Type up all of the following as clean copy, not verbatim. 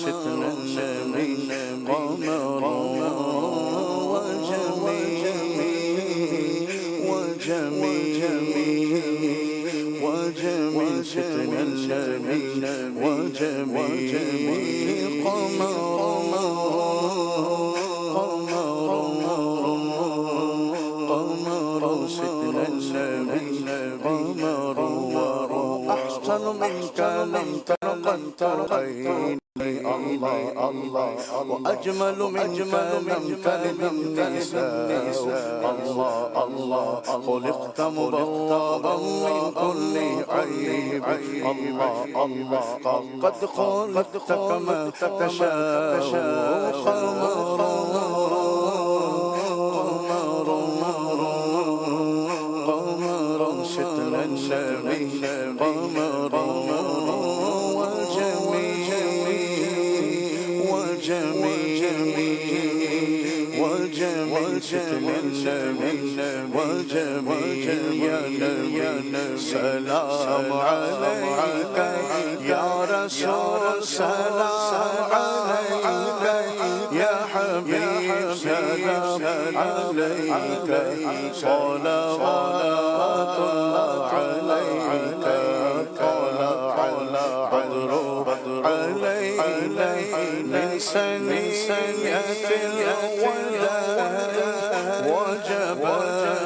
ستنا النبي قمر وجميل ستنا النبي وجميل قمر ستنا النبي قمر أحسن منك لم تر عيني الله وأجمل منك لم تلد النساء الله خلقت مبرأ من كل عيب الله قد خلقت كما تشاء قمر ستنا النبي قمر وجميل ستنا النبي وجميل يا نبي سلام عليك يا رسول سلام عليك يا حبيب سلام عليك صلوات الله عليك بدر علينا من سنية الأولى وجب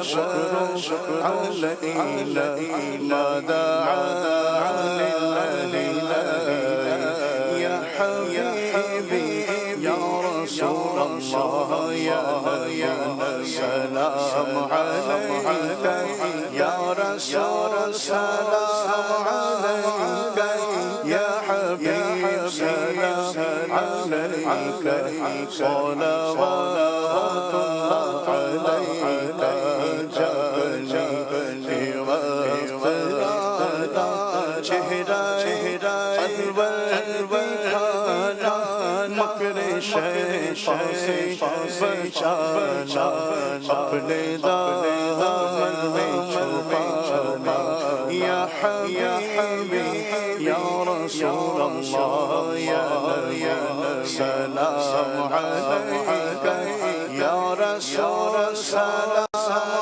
شكر علينا ما دعا لله يا حبيبي يا رسول الله يا سلام عليك يا رسول سلام عليك يا حبيب سلام عليك صلوات الله عليك جبني واختلاط چهرہ البرکانا مکر شیطان سے بچانا اپنے دامن میں چھپانا یا حبیبی یا رسول اللہ یا سلام علیک یا رسول سلام